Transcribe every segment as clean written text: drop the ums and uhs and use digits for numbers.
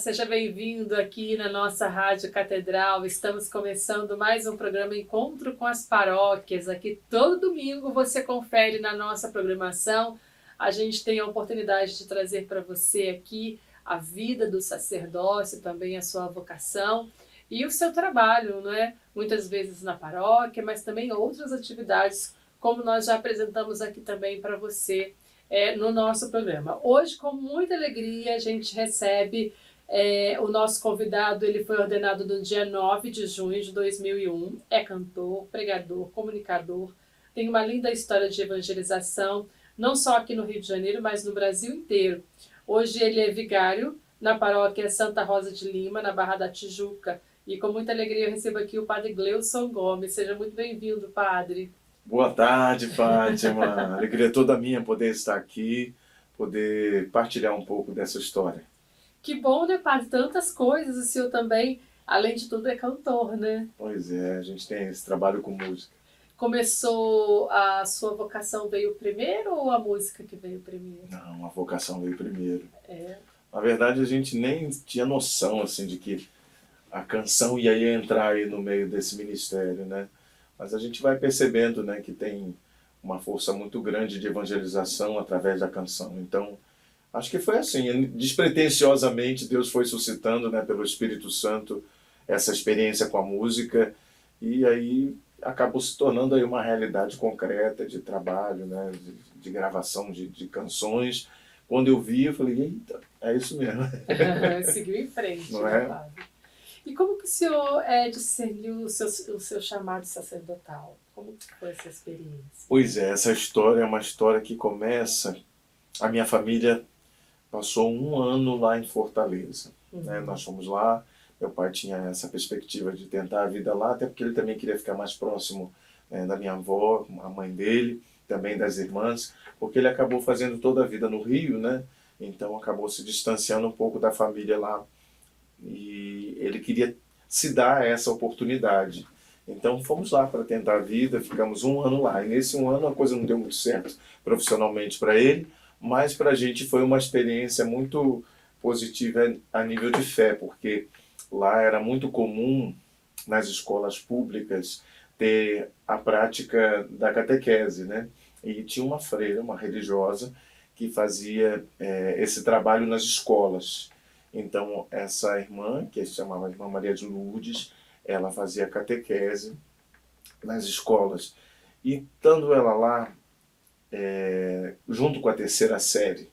seja bem-vindo aqui na nossa Rádio Catedral. Estamos começando mais um programa Encontro com as Paróquias. Aqui todo domingo você confere na nossa programação. A gente tem a oportunidade de trazer para você aqui a vida do sacerdócio, também a sua vocação e o seu trabalho, não é? Muitas vezes na paróquia, mas também outras atividades, como nós já apresentamos aqui também para você no nosso programa. Hoje, com muita alegria, a gente recebe o nosso convidado. Ele foi ordenado no dia 9 de junho de 2001, é cantor, pregador, comunicador, tem uma linda história de evangelização, não só aqui no Rio de Janeiro, mas no Brasil inteiro. Hoje ele é vigário na paróquia Santa Rosa de Lima, na Barra da Tijuca, e com muita alegria eu recebo aqui o padre Gleudson Gomes. Seja muito bem-vindo, padre. Boa tarde, Fátima. Alegria toda minha poder estar aqui, poder partilhar um pouco dessa história. Que bom, né, padre? Tantas coisas. O senhor também, além de tudo, é cantor, né? Pois é, a gente tem esse trabalho com música. Começou, a sua vocação veio primeiro ou a música que veio primeiro? Não, a vocação veio primeiro. É. Na verdade, a gente nem tinha noção assim, de que a canção ia entrar aí no meio desse ministério, né? Mas a gente vai percebendo, né, que tem uma força muito grande de evangelização através da canção. Então, acho que foi assim, despretensiosamente Deus foi suscitando, né, pelo Espírito Santo essa experiência com a música, e aí acabou se tornando aí uma realidade concreta de trabalho, né, de gravação de canções. Quando eu vi, eu falei, eita, é isso mesmo. Seguiu em frente, não né, é? padre? E como que o senhor discerniu o seu chamado sacerdotal? Como que foi essa experiência? Pois é, essa história é uma história que começa... A minha família passou um ano lá em Fortaleza. Né? Nós fomos lá, meu pai tinha essa perspectiva de tentar a vida lá, até porque ele também queria ficar mais próximo, né, da minha avó, a mãe dele, também das irmãs, porque ele acabou fazendo toda a vida no Rio, né? Então acabou se distanciando um pouco da família lá. E ele queria se dar essa oportunidade. Então fomos lá para tentar a vida, ficamos um ano lá. E nesse um ano a coisa não deu muito certo profissionalmente para ele, mas para a gente foi uma experiência muito positiva a nível de fé, porque lá era muito comum, nas escolas públicas, ter a prática da catequese, né? E tinha uma freira, uma religiosa, que fazia esse trabalho nas escolas. Então, essa irmã, que se chamava Irmã Maria de Lourdes, ela fazia catequese nas escolas. E estando ela lá, junto com a terceira série,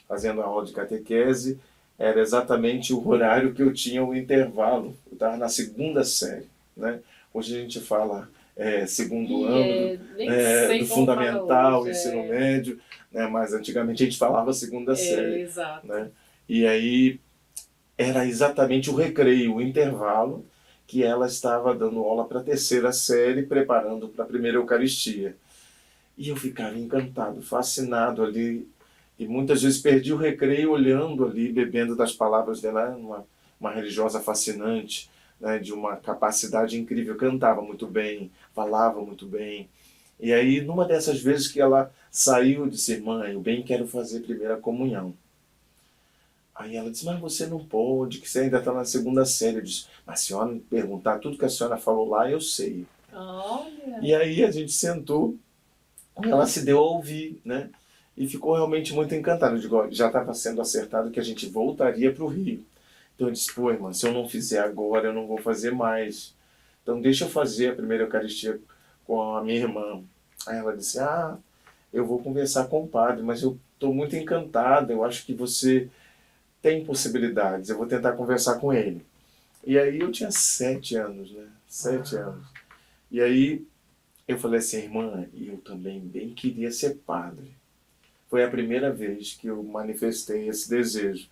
fazendo a aula de catequese, era exatamente o horário que eu tinha o intervalo. Eu estava na segunda série, né? Hoje a gente fala segundo ano do fundamental, hoje, ensino médio, né? Mas antigamente a gente falava segunda série. Exato. Né? E aí era exatamente o recreio, o intervalo, que ela estava dando aula para a terceira série, preparando para a primeira Eucaristia. E eu ficava encantado, fascinado ali, e muitas vezes perdi o recreio olhando ali, bebendo das palavras dela, uma religiosa fascinante, né, de uma capacidade incrível, cantava muito bem, falava muito bem. E aí, numa dessas vezes que ela saiu, disse, mãe, eu bem quero fazer primeira comunhão. Aí ela disse, mas você não pode, que você ainda está na segunda série. Eu disse, mas se a senhora me perguntar tudo que a senhora falou lá, eu sei. Olha. E aí a gente sentou, ela se deu a ouvir, né? E ficou realmente muito encantada. Eu digo, já estava sendo acertado que a gente voltaria para o Rio. Então eu disse, pô, irmã, se eu não fizer agora, eu não vou fazer mais. Então deixa eu fazer a primeira Eucaristia com a minha irmã. Aí ela disse, eu vou conversar com o padre, mas eu estou muito encantada, eu acho que você tem possibilidades, eu vou tentar conversar com ele. E aí eu tinha 7 anos, né? 7 anos. E aí eu falei assim, irmã, eu também bem queria ser padre. Foi a primeira vez que eu manifestei esse desejo.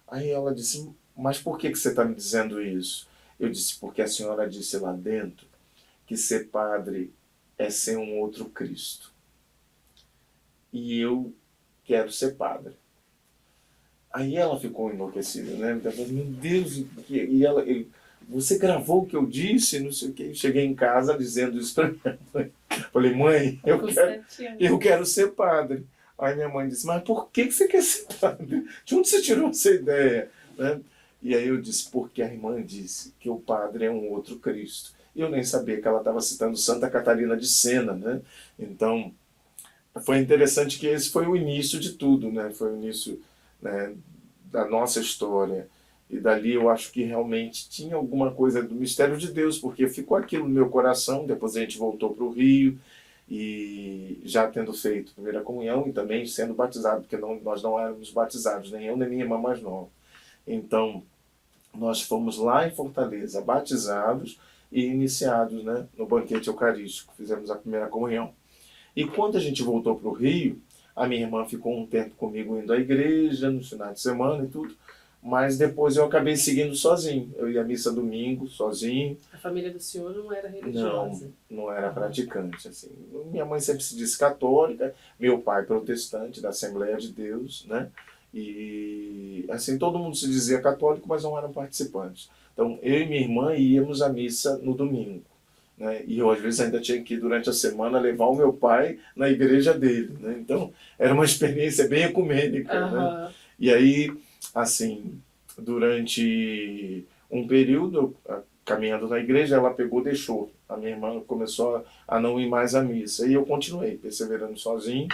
Aí ela disse, mas por que você está me dizendo isso? Eu disse, porque a senhora disse lá dentro que ser padre é ser um outro Cristo. E eu quero ser padre. Aí ela ficou enlouquecida, né? Ela falou, meu Deus, você gravou o que eu disse? Não sei o quê. Cheguei em casa dizendo isso para minha mãe. Falei, mãe, eu quero ser padre. Aí minha mãe disse, mas por que você quer ser padre? De onde você tirou essa ideia? Né? E aí eu disse, porque a irmã disse que o padre é um outro Cristo. E eu nem sabia que ela estava citando Santa Catarina de Sena, né? Então, foi interessante que esse foi o início de tudo, né? Foi o início, né, da nossa história. E dali eu acho que realmente tinha alguma coisa do mistério de Deus, porque ficou aquilo no meu coração. Depois a gente voltou para o Rio, e já tendo feito a primeira comunhão e também sendo batizado, porque nós não éramos batizados, nem eu nem minha irmã mais nova. Então, nós fomos lá em Fortaleza, batizados e iniciados, né, no banquete eucarístico. Fizemos a primeira comunhão. E quando a gente voltou para o Rio, a minha irmã ficou um tempo comigo indo à igreja, no final de semana e tudo, mas depois eu acabei seguindo sozinho. Eu ia à missa domingo, sozinho. A família do senhor não era religiosa? Não era praticante. Assim. Minha mãe sempre se disse católica, meu pai protestante, da Assembleia de Deus, né? E assim, todo mundo se dizia católico, mas não eram participantes. Então, eu e minha irmã íamos à missa no domingo. Né? E eu, às vezes, ainda tinha que ir durante a semana levar o meu pai na igreja dele. Né? Então, era uma experiência bem ecumênica. Né? E aí, assim, durante um período, caminhando na igreja, ela pegou, deixou. A minha irmã começou a não ir mais à missa. E eu continuei, perseverando sozinho.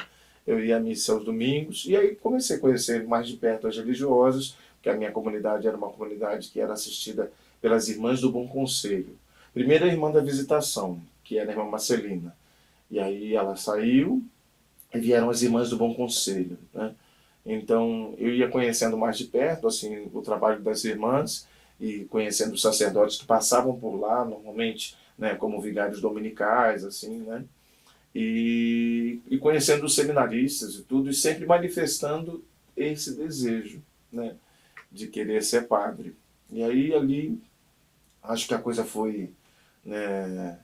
Eu ia à missa aos domingos. E aí comecei a conhecer mais de perto as religiosas, porque a minha comunidade era uma comunidade que era assistida pelas Irmãs do Bom Conselho. Primeiro a Irmã da Visitação, que era a Irmã Marcelina. E aí ela saiu e vieram as Irmãs do Bom Conselho. Né? Então eu ia conhecendo mais de perto assim, o trabalho das irmãs e conhecendo os sacerdotes que passavam por lá, normalmente, né, como vigários dominicais, assim, né? E conhecendo os seminaristas e tudo, e sempre manifestando esse desejo, né, de querer ser padre. E aí ali, acho que a coisa foi, né,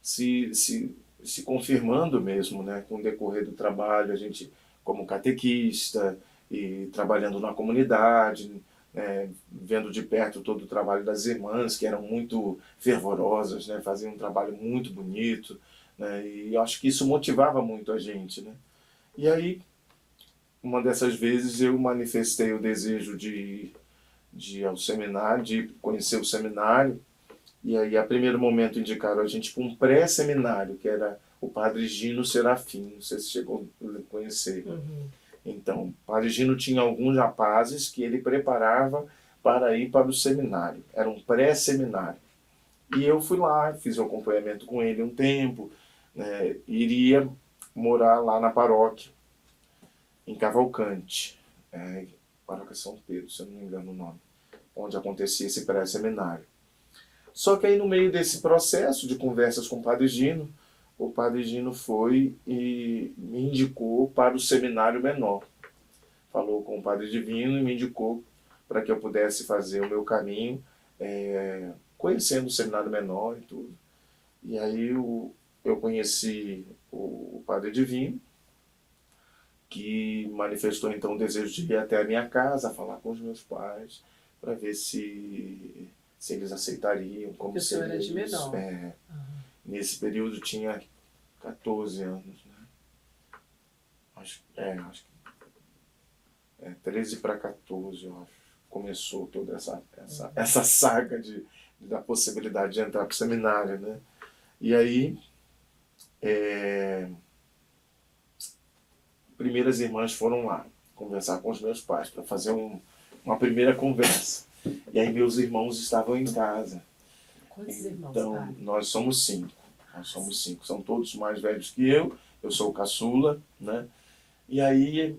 se confirmando mesmo, né, com o decorrer do trabalho, a gente como catequista e trabalhando na comunidade, né, vendo de perto todo o trabalho das irmãs, que eram muito fervorosas, né, faziam um trabalho muito bonito, né, e eu acho que isso motivava muito a gente. Né. E aí, uma dessas vezes, eu manifestei o desejo de ir ao seminário, de conhecer o seminário. E aí, a primeiro momento, indicaram a gente para um pré-seminário, que era o Padre Gino Serafim, não sei se chegou a conhecer. Então, o Padre Gino tinha alguns rapazes que ele preparava para ir para o seminário. Era um pré-seminário. E eu fui lá, fiz o acompanhamento com ele um tempo, né, iria morar lá na paróquia, em Cavalcante, paróquia São Pedro, se eu não me engano o nome, onde acontecia esse pré-seminário. Só que aí no meio desse processo de conversas com o Padre Gino, o Padre Gino foi e me indicou para o seminário menor. Falou com o Padre Divino e me indicou para que eu pudesse fazer o meu caminho, conhecendo o seminário menor e tudo. E aí eu conheci o Padre Divino, que manifestou então o desejo de ir até a minha casa, falar com os meus pais, para ver se eles aceitariam. Como porque o senhor era de menor. Nesse período tinha 14 anos. Né? Acho que 13 para 14, eu acho. Começou toda essa saga da possibilidade de entrar para o seminário. Né? E aí, primeiras irmãs foram lá conversar com os meus pais para fazer uma primeira conversa. E aí meus irmãos estavam em casa. Quantos irmãos? Então, nós somos 5. São todos mais velhos que eu sou o caçula, né? E aí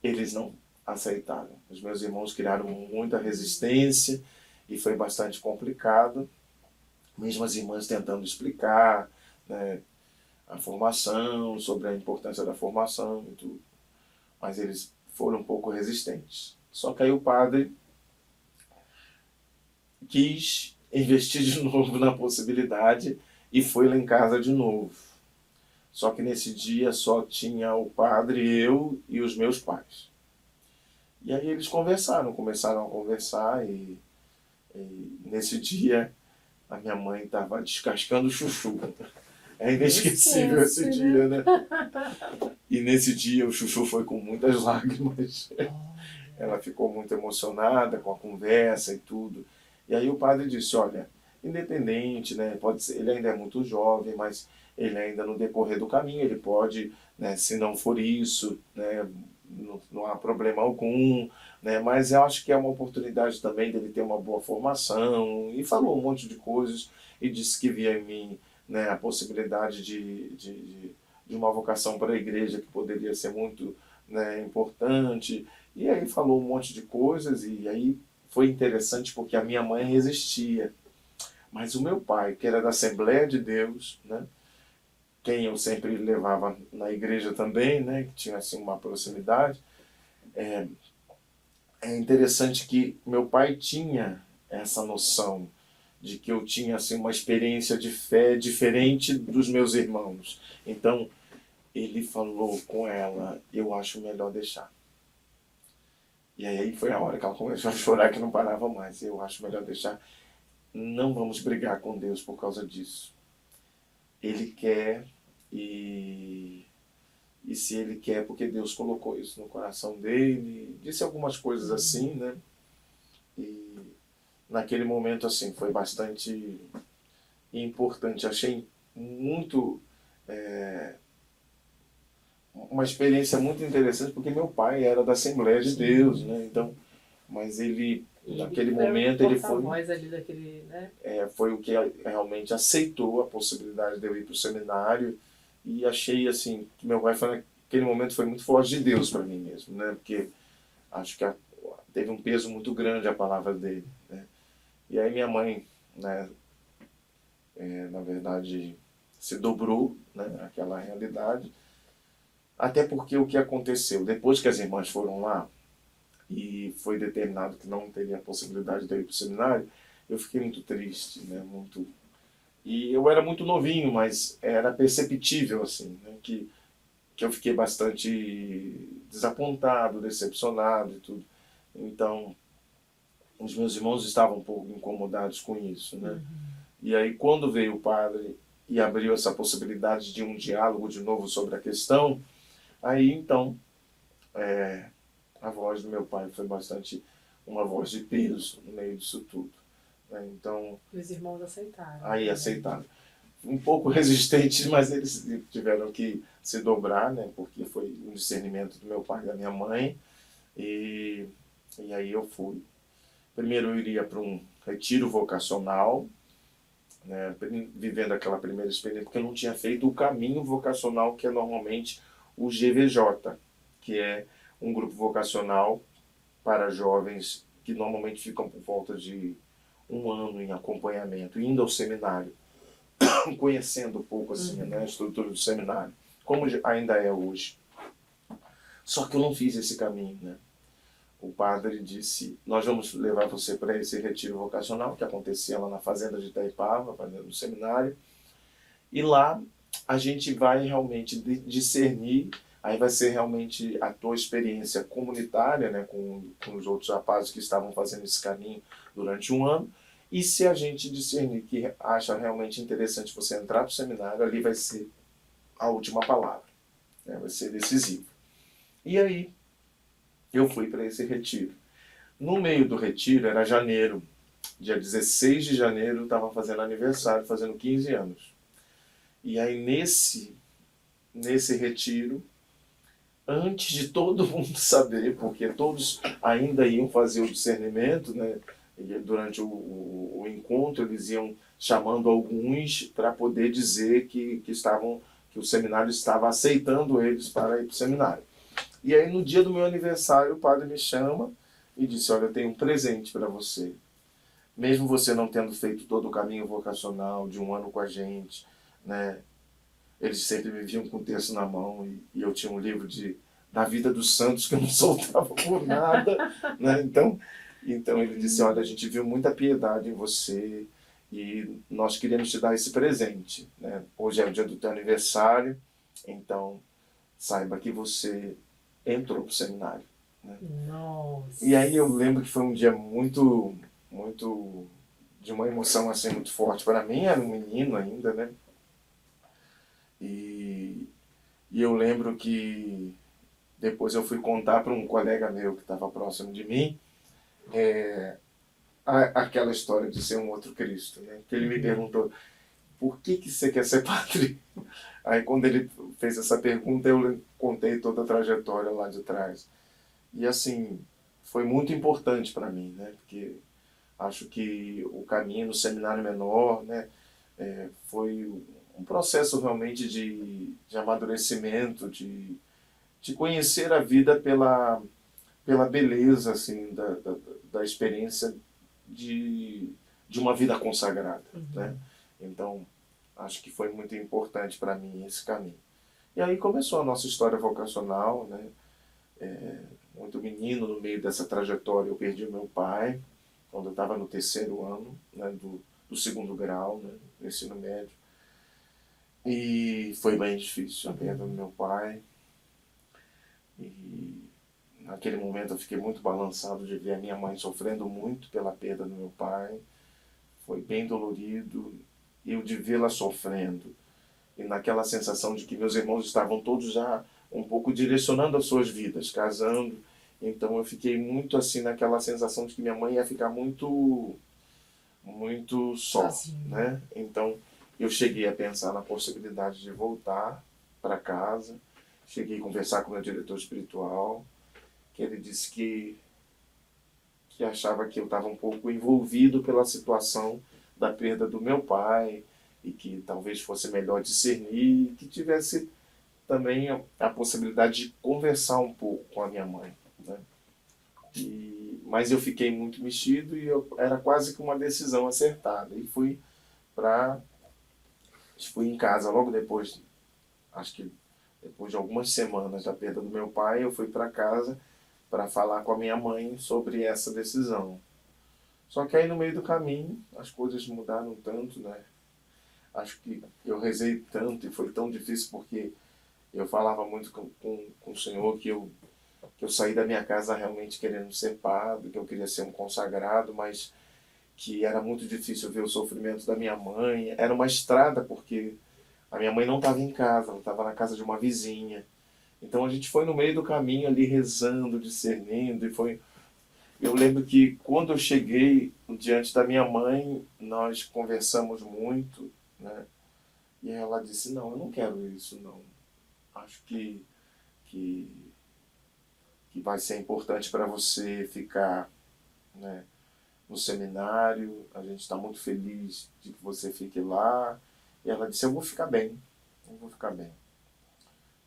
eles não aceitaram. Os meus irmãos criaram muita resistência e foi bastante complicado. Mesmo as irmãs tentando explicar, né, a formação, sobre a importância da formação e tudo. Mas eles foram um pouco resistentes. Só que aí o padre quis investir de novo na possibilidade e foi lá em casa de novo. Só que nesse dia só tinha o padre, eu e os meus pais. E aí eles começaram a conversar e nesse dia a minha mãe estava descascando o chuchu. É inesquecível esse dia, né? E nesse dia o chuchu foi com muitas lágrimas. ela ficou muito emocionada com a conversa e tudo. E aí o padre disse, olha, independente, né, pode ser, ele ainda é muito jovem, mas ele ainda no decorrer do caminho, ele pode, né, se não for isso, né, não há problema algum, né, mas eu acho que é uma oportunidade também dele ter uma boa formação, e falou um monte de coisas, e disse que via em mim, né, a possibilidade de uma vocação para a igreja que poderia ser muito, né, importante, e aí falou um monte de coisas, e aí foi interessante porque a minha mãe resistia, mas o meu pai, que era da Assembleia de Deus, né, quem eu sempre levava na igreja também, né, que tinha assim uma proximidade, é interessante que meu pai tinha essa noção de que eu tinha assim uma experiência de fé diferente dos meus irmãos. Então, ele falou com ela, eu acho melhor deixar. E aí foi a hora que ela começou a chorar que não parava mais. Eu acho melhor deixar. Não vamos brigar com Deus por causa disso. Ele quer e se ele quer, porque Deus colocou isso no coração dele. Disse algumas coisas assim, né? E naquele momento, assim, foi bastante importante. Achei muito... uma experiência muito interessante, porque meu pai era da Assembleia de Deus, né? Então, mas ele, naquele momento, ele foi... ali daquele, né? Foi o que realmente aceitou a possibilidade de eu ir para o seminário, e achei assim que meu pai foi, naquele momento foi muito forte de Deus para mim mesmo, né? Porque acho que teve um peso muito grande a palavra dele, né? E aí minha mãe, né, na verdade se dobrou, né, àquela realidade, até porque o que aconteceu depois que as irmãs foram lá e foi determinado que não teria a possibilidade de eu ir para o seminário, eu fiquei muito triste, né, muito. E eu era muito novinho, mas era perceptível, assim, né, que eu fiquei bastante desapontado, decepcionado e tudo. Então, os meus irmãos estavam um pouco incomodados com isso, né? E aí, quando veio o padre e abriu essa possibilidade de um diálogo de novo sobre a questão, aí, então, a voz do meu pai foi bastante uma voz de peso no meio disso tudo, né? Então, os irmãos aceitaram. aí aceitaram. Um pouco resistentes, mas eles tiveram que se dobrar, né? Porque foi um discernimento do meu pai e da minha mãe. E aí eu fui. Primeiro eu iria para um retiro vocacional, né? Vivendo aquela primeira experiência, porque eu não tinha feito o caminho vocacional que é normalmente o GVJ, que é um grupo vocacional para jovens que normalmente ficam por volta de um ano em acompanhamento, indo ao seminário, conhecendo um pouco assim, né, a estrutura do seminário, como ainda é hoje. Só que eu não fiz esse caminho, né? O padre disse, nós vamos levar você para esse retiro vocacional, que acontecia lá na fazenda de Itaipava, fazenda do seminário, e lá a gente vai realmente discernir, aí vai ser realmente a tua experiência comunitária, né, com os outros rapazes que estavam fazendo esse caminho durante um ano, e se a gente discernir que acha realmente interessante você entrar para o seminário, ali vai ser a última palavra, né, vai ser decisivo. E aí eu fui para esse retiro. No meio do retiro, era janeiro, dia 16 de janeiro, eu estava fazendo aniversário, fazendo 15 anos. E aí nesse retiro, antes de todo mundo saber, porque todos ainda iam fazer o discernimento, né? E durante o encontro eles iam chamando alguns para poder dizer que o seminário estava aceitando eles para ir para o seminário. E aí no dia do meu aniversário o padre me chama e disse, olha, eu tenho um presente para você. Mesmo você não tendo feito todo o caminho vocacional de um ano com a gente, né? Eles sempre me viam com o texto na mão e eu tinha um livro da vida dos santos que eu não soltava por nada, né? Então ele disse, olha, a gente viu muita piedade em você e nós queremos te dar esse presente, né? Hoje é o dia do teu aniversário, então saiba que você entrou para o seminário, né? Nossa. E aí eu lembro que foi um dia muito, muito de uma emoção assim muito forte para mim, era um menino ainda, né? E eu lembro que Depois eu fui contar para um colega meu que estava próximo de mim, aquela história de ser um outro Cristo, né? Que ele me perguntou, por que você quer ser padre? Aí quando ele fez essa pergunta, eu contei toda a trajetória lá de trás. E assim, foi muito importante para mim, né? Porque acho que o caminho no seminário menor, né, foi um processo realmente de amadurecimento, de conhecer a vida pela beleza assim, da experiência de, de uma vida consagrada. Né? Então, acho que foi muito importante para mim esse caminho. E aí começou a nossa história vocacional, né? Muito menino, no meio dessa trajetória eu perdi o meu pai, quando eu estava no terceiro ano, né, do segundo grau, né, do ensino médio. E foi bem difícil a perda do meu pai. E naquele momento eu fiquei muito balançado de ver a minha mãe sofrendo muito pela perda do meu pai. Foi bem dolorido. E eu de vê-la sofrendo. E naquela sensação de que meus irmãos estavam todos já um pouco direcionando as suas vidas, casando. Então eu fiquei muito assim naquela sensação de que minha mãe ia ficar muito só, né? Então eu cheguei a pensar na possibilidade de voltar para casa. Cheguei a conversar com o meu diretor espiritual, que ele disse que achava que eu estava um pouco envolvido pela situação da perda do meu pai e que talvez fosse melhor discernir, que tivesse também a possibilidade de conversar um pouco com a minha mãe, né? Mas eu fiquei muito mexido e era quase que uma decisão acertada. E fui em casa logo depois, acho que depois de algumas semanas da perda do meu pai, eu fui para casa para falar com a minha mãe sobre essa decisão. Só que aí no meio do caminho as coisas mudaram tanto, né? Acho que eu rezei tanto e foi tão difícil porque eu falava muito com o Senhor que eu saí da minha casa realmente querendo ser padre, que eu queria ser um consagrado, mas que era muito difícil ver o sofrimento da minha mãe. Era uma estrada porque a minha mãe não estava em casa, ela estava na casa de uma vizinha. Então a gente foi no meio do caminho ali rezando, discernindo, e foi. Eu lembro que quando eu cheguei diante da minha mãe, nós conversamos muito, né? E ela disse, não, eu não quero isso, não. Acho que, que vai ser importante para você ficar, né, no seminário. A gente está muito feliz de que você fique lá. E ela disse, eu vou ficar bem, eu vou ficar bem.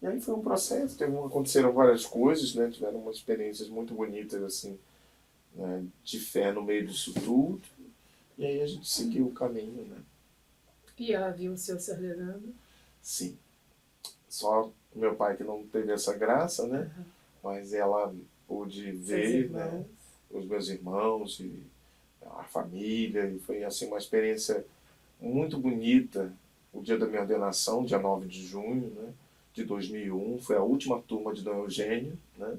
E aí foi um processo, aconteceram várias coisas, né? Tiveram umas experiências muito bonitas, assim, né, de fé no meio disso tudo. E aí a gente seguiu o caminho, né? E ela viu o senhor se ordenando? Sim. Só meu pai que não teve essa graça, né? Mas ela pôde ver, né, os meus irmãos e a família. E foi assim uma experiência muito bonita. O dia da minha ordenação, dia 9 de junho, né, de 2001, foi a última turma de Dom Eugênio, né?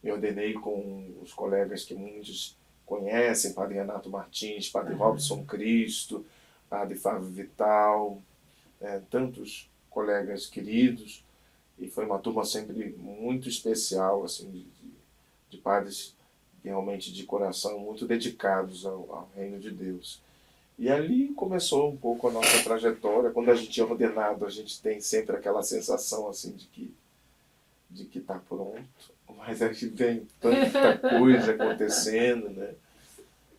Me ordenei com os colegas que muitos conhecem, Padre Renato Martins, Padre Robson Cristo, Padre Fábio Vital, né, tantos colegas queridos. E foi uma turma sempre muito especial, assim, de padres realmente de coração muito dedicados ao reino de Deus. E ali começou um pouco a nossa trajetória. Quando a gente é ordenado, a gente tem sempre aquela sensação assim de que está pronto, mas a gente vem tanta coisa acontecendo, né?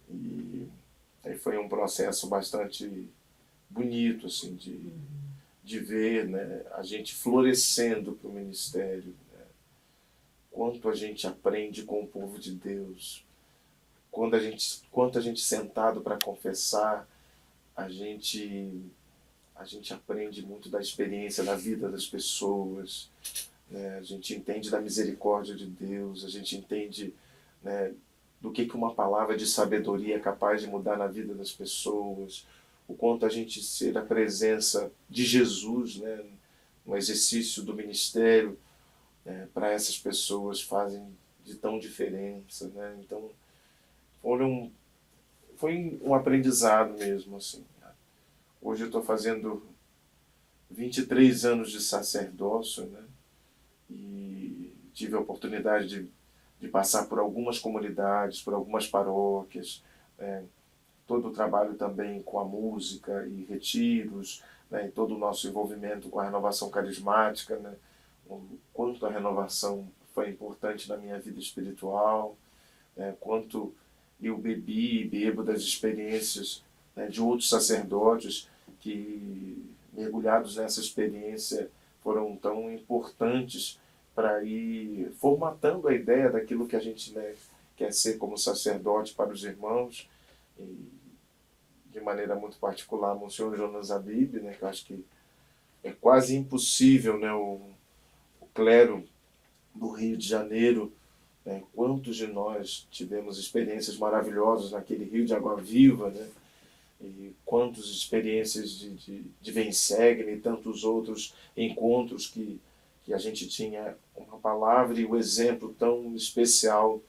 E aí foi um processo bastante bonito, assim, de ver, né, a gente florescendo para o ministério, né? Quanto a gente aprende com o povo de Deus, quanto a gente sentado para confessar, a gente aprende muito da experiência da vida das pessoas, né? A gente entende da misericórdia de Deus, a gente entende, né, do que uma palavra de sabedoria é capaz de mudar na vida das pessoas, o quanto a gente ser a presença de Jesus, né, no exercício do ministério, né, para essas pessoas fazem de tão diferença, né? Então foi um aprendizado mesmo, assim. Hoje eu estou fazendo 23 anos de sacerdócio, né? E tive a oportunidade de passar por algumas comunidades, por algumas paróquias, todo o trabalho também com a música e retiros, né, e todo o nosso envolvimento com a renovação carismática, né, o quanto a renovação foi importante na minha vida espiritual, né, quanto eu bebi e bebo das experiências, né, de outros sacerdotes que, mergulhados nessa experiência, foram tão importantes para ir formatando a ideia daquilo que a gente, né, quer ser como sacerdote para os irmãos. E, de maneira muito particular, Monsenhor Jonas Abib, né, que eu acho que é quase impossível, né, o clero do Rio de Janeiro, né, quantos de nós tivemos experiências maravilhosas naquele rio de água viva, né, e quantas experiências de Vensegne e tantos outros encontros que a gente tinha uma palavra e o exemplo tão especial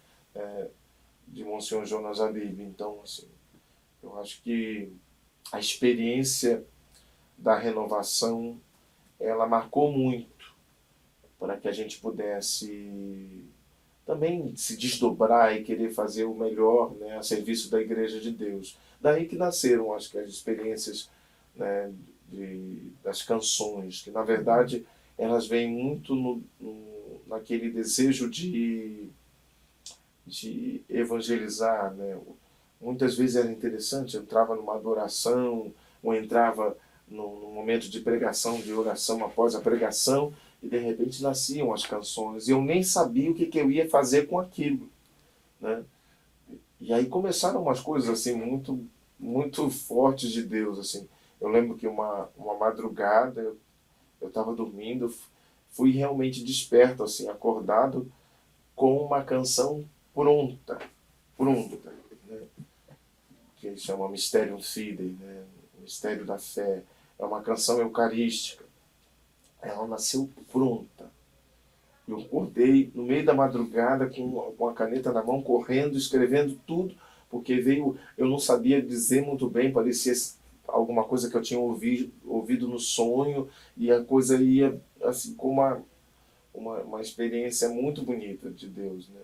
de Monsenhor Jonas Abib. Então, assim, eu acho que a experiência da renovação, ela marcou muito para que a gente pudesse também se desdobrar e querer fazer o melhor, né, a serviço da Igreja de Deus. Daí que nasceram, acho que, as experiências, né, das canções, que na verdade elas vêm muito naquele desejo de evangelizar, né? Muitas vezes era interessante, eu entrava numa adoração, ou entrava num momento de pregação, de oração após a pregação, e de repente nasciam as canções, e eu nem sabia o que eu ia fazer com aquilo, né? E aí começaram umas coisas assim muito, muito fortes de Deus, assim. Eu lembro que uma madrugada eu estava dormindo, fui realmente desperto, assim, acordado com uma canção pronta, né? Que eles chamam Mysterium Fidei, né? Mistério da Fé. É uma canção eucarística. Ela nasceu pronta. Eu acordei no meio da madrugada com a caneta na mão, correndo, escrevendo tudo, porque veio, eu não sabia dizer muito bem, parecia alguma coisa que eu tinha ouvido no sonho, e a coisa ia assim com uma experiência muito bonita de Deus, né?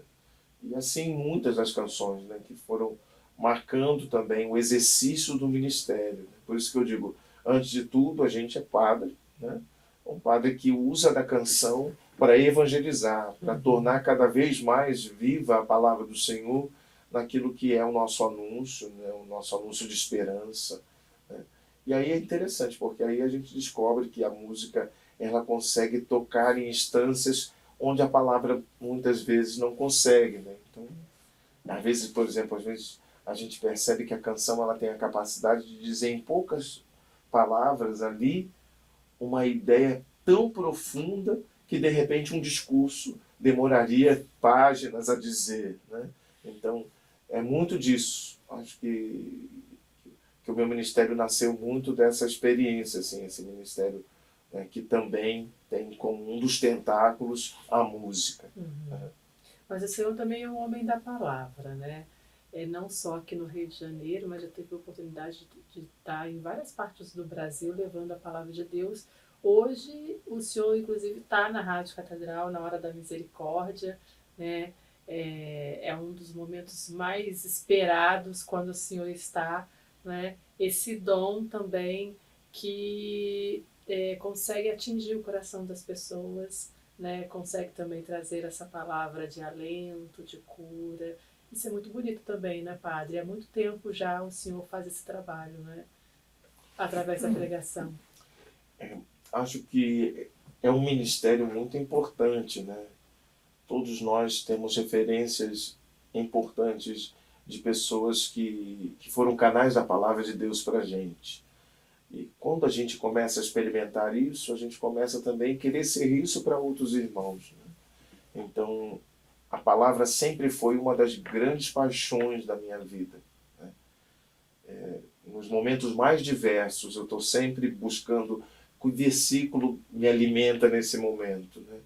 E assim muitas das canções, né, que foram marcando também o exercício do ministério, né? Por isso que eu digo, antes de tudo, a gente é padre, né? Um padre que usa da canção para evangelizar, para tornar cada vez mais viva a palavra do Senhor naquilo que é o nosso anúncio, né? O nosso anúncio de esperança, né? E aí é interessante, porque aí a gente descobre que a música, ela consegue tocar em instâncias onde a palavra muitas vezes não consegue, né? Então, às vezes, por exemplo, às vezes a gente percebe que a canção, ela tem a capacidade de dizer em poucas palavras ali uma ideia tão profunda que de repente um discurso demoraria páginas a dizer, né? Então é muito disso. Acho que o meu ministério nasceu muito dessa experiência, assim, esse ministério, né, que também tem como um dos tentáculos a música. Né? Mas o senhor também é um homem da palavra, né? Não só aqui no Rio de Janeiro, mas já teve a oportunidade de estar em várias partes do Brasil levando a palavra de Deus. Hoje o senhor, inclusive, está na Rádio Catedral, na Hora da Misericórdia, né? É um dos momentos mais esperados quando o senhor está, né? Esse dom também que consegue atingir o coração das pessoas, né? Consegue também trazer essa palavra de alento, de cura. Isso é muito bonito também, né, padre? Há muito tempo já o senhor faz esse trabalho, né? Através da pregação. Acho que é um ministério muito importante, né? Todos nós temos referências importantes de pessoas que foram canais da palavra de Deus para a gente. E quando a gente começa a experimentar isso, a gente começa também a querer ser isso para outros irmãos, né? Então, a palavra sempre foi uma das grandes paixões da minha vida, né? Nos momentos mais diversos, eu estou sempre buscando que versículo me alimenta nesse momento, né?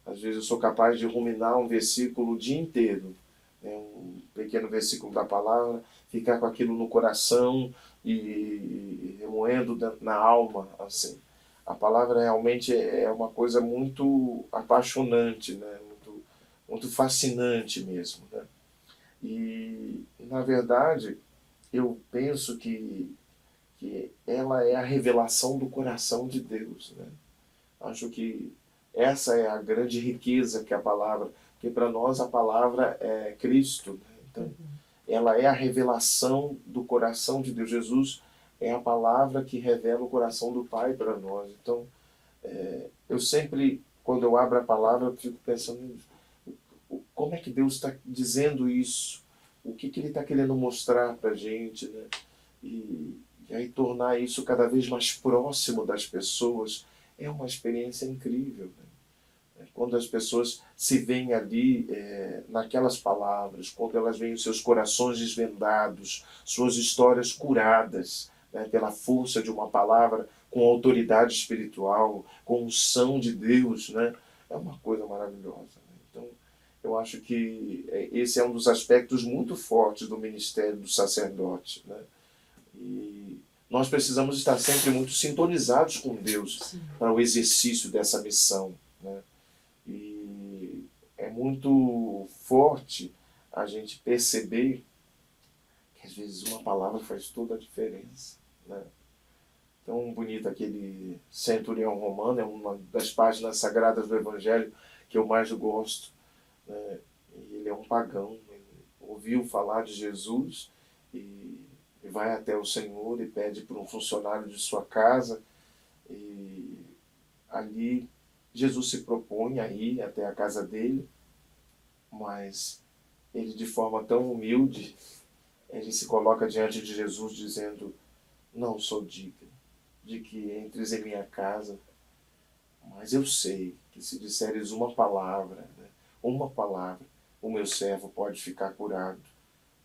Às vezes eu sou capaz de ruminar um versículo o dia inteiro, né? Um pequeno versículo da palavra, ficar com aquilo no coração e remoendo na alma, assim. A palavra realmente é uma coisa muito apaixonante, né? Muito muito fascinante mesmo, né? E, na verdade, eu penso que ela é a revelação do coração de Deus, né? Acho que essa é a grande riqueza que a palavra, porque para nós a palavra é Cristo, né? Então, ela é a revelação do coração de Deus. Jesus é a palavra que revela o coração do Pai para nós. Então, eu sempre, quando eu abro a palavra, eu fico pensando, como é que Deus está dizendo isso? O que Ele está querendo mostrar para a gente, né? E aí tornar isso cada vez mais próximo das pessoas é uma experiência incrível, né? Quando as pessoas se veem ali naquelas palavras, quando elas veem os seus corações desvendados, suas histórias curadas, né, pela força de uma palavra com autoridade espiritual, com unção de Deus, né, é uma coisa maravilhosa, né? Então, eu acho que esse é um dos aspectos muito fortes do ministério do sacerdote, né? E nós precisamos estar sempre muito sintonizados com Deus para o exercício dessa missão, né? E é muito forte a gente perceber que às vezes uma palavra faz toda a diferença, né? Tão bonito aquele centurião romano, é uma das páginas sagradas do Evangelho que eu mais gosto, né? E ele é um pagão, ele ouviu falar de Jesus e vai até o Senhor e pede para um funcionário de sua casa, e ali Jesus se propõe a ir até a casa dele, mas ele, de forma tão humilde, ele se coloca diante de Jesus dizendo: não sou digno de que entres em minha casa, mas eu sei que se disseres uma palavra, né, uma palavra, o meu servo pode ficar curado.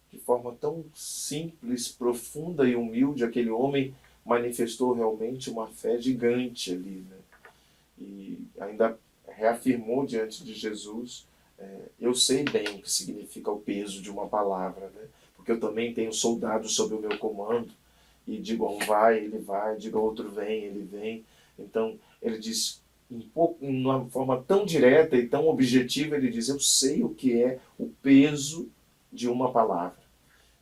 De forma tão simples, profunda e humilde, aquele homem manifestou realmente uma fé gigante ali, né? E ainda reafirmou diante de Jesus: eu sei bem o que significa o peso de uma palavra, né? Porque eu também tenho soldados sob o meu comando, e digo a um vai, digo a outro vem, ele vem. Então ele diz, em uma forma tão direta e tão objetiva, ele diz: eu sei o que é o peso de uma palavra.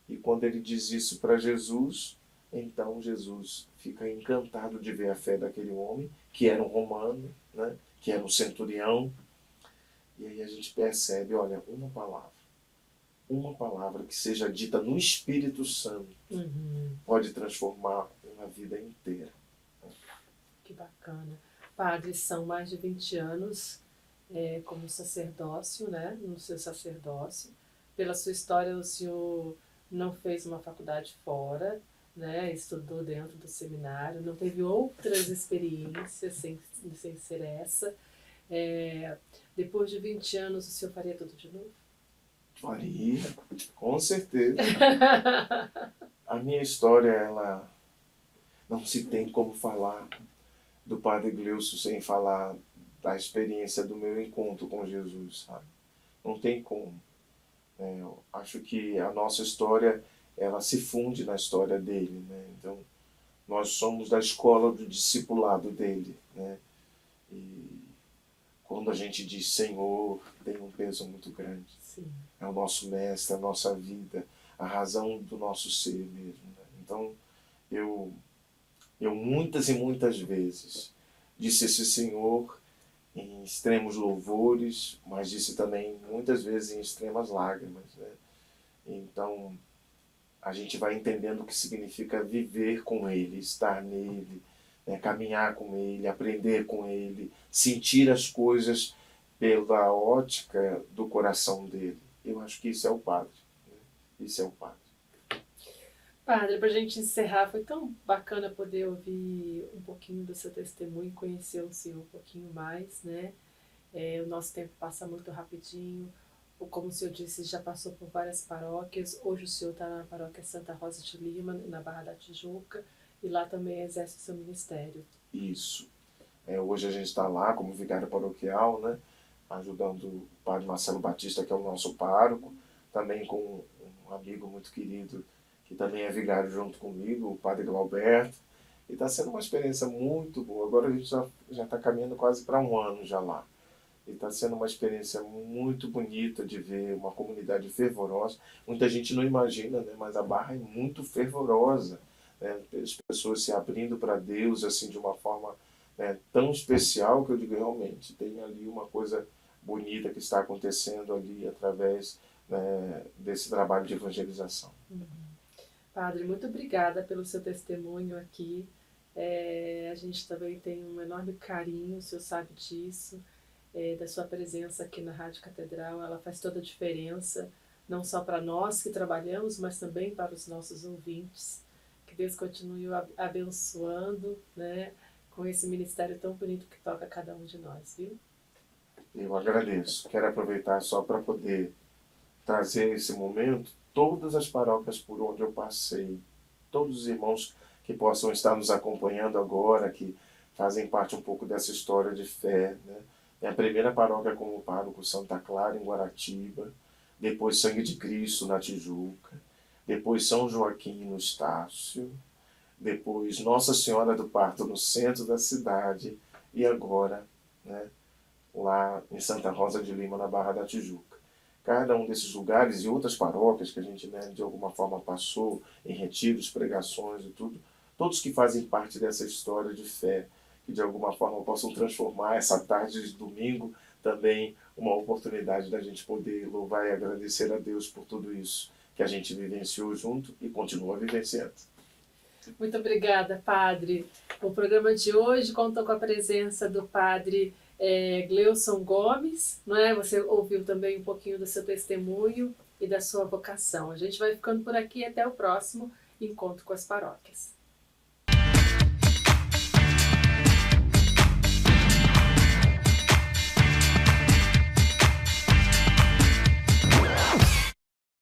E quando ele diz isso para Jesus, então Jesus fica encantado de ver a fé daquele homem, que era um romano, né, que era um centurião. E aí a gente percebe, olha, uma palavra que seja dita no Espírito Santo pode transformar uma vida inteira. Que bacana. Padre, são mais de 20 anos como sacerdócio, né, no seu sacerdócio. Pela sua história, o senhor não fez uma faculdade fora, né, estudou dentro do seminário, não teve outras experiências sem ser essa. Depois de 20 anos, o senhor faria tudo de novo? Faria, com certeza. A minha história, ela não se tem como falar do Padre Gleucio sem falar da experiência do meu encontro com Jesus, sabe? Não tem como. Eu acho que a nossa história, ela se funde na história dele, né? Então, nós somos da escola do discipulado dele, né? E quando a gente diz Senhor, tem um peso muito grande. Sim. É o nosso mestre, a nossa vida, a razão do nosso ser mesmo, né? Então, eu muitas e muitas vezes disse esse Senhor em extremos louvores, mas disse também muitas vezes em extremas lágrimas, né? Então, a gente vai entendendo o que significa viver com Ele, estar nele, né? Caminhar com Ele, aprender com Ele, sentir as coisas pela ótica do coração dele. Eu acho que isso é o Padre, né? Isso é o Padre. Padre, para a gente encerrar, foi tão bacana poder ouvir um pouquinho do seu testemunho, conhecer o senhor um pouquinho mais, né? O nosso tempo passa muito rapidinho. Como o senhor disse, já passou por várias paróquias. Hoje o senhor está na paróquia Santa Rosa de Lima, na Barra da Tijuca, e lá também exerce o seu ministério. Isso. Hoje a gente está lá como vigário paroquial, né? Ajudando o Padre Marcelo Batista, que é o nosso pároco, também com um amigo muito querido, que também é vigário junto comigo, o Padre Glauberto. E está sendo uma experiência muito boa. Agora a gente já está caminhando quase para um ano já lá. E está sendo uma experiência muito bonita de ver uma comunidade fervorosa. Muita gente não imagina, né? Mas a Barra é muito fervorosa, né? As pessoas se abrindo para Deus assim de uma forma, né, tão especial, que eu digo realmente tem ali uma coisa bonita que está acontecendo ali através, né, desse trabalho de evangelização. Padre, muito obrigada pelo seu testemunho aqui. A gente também tem um enorme carinho, o senhor sabe disso, da sua presença aqui na Rádio Catedral. Ela faz toda a diferença, não só para nós que trabalhamos, mas também para os nossos ouvintes. Que Deus continue abençoando, né, com esse ministério tão bonito que toca cada um de nós, viu? Eu agradeço. Quero aproveitar só para poder trazer esse momento todas as paróquias por onde eu passei, todos os irmãos que possam estar nos acompanhando agora, que fazem parte um pouco dessa história de fé, né? Minha primeira paróquia como pároco, Santa Clara, em Guaratiba, depois Sangue de Cristo, na Tijuca, depois São Joaquim, no Estácio, depois Nossa Senhora do Parto, no centro da cidade, e agora, né, lá em Santa Rosa de Lima, na Barra da Tijuca. Cada um desses lugares e outras paróquias que a gente, né, de alguma forma passou em retiros, pregações e tudo, todos que fazem parte dessa história de fé, que de alguma forma possam transformar essa tarde de domingo também uma oportunidade da gente poder louvar e agradecer a Deus por tudo isso que a gente vivenciou junto e continua vivenciando. Muito obrigada, Padre. O programa de hoje contou com a presença do Padre Gleuson Gomes, não é? Você ouviu também um pouquinho do seu testemunho e da sua vocação. A gente vai ficando por aqui, até o próximo Encontro com as Paróquias.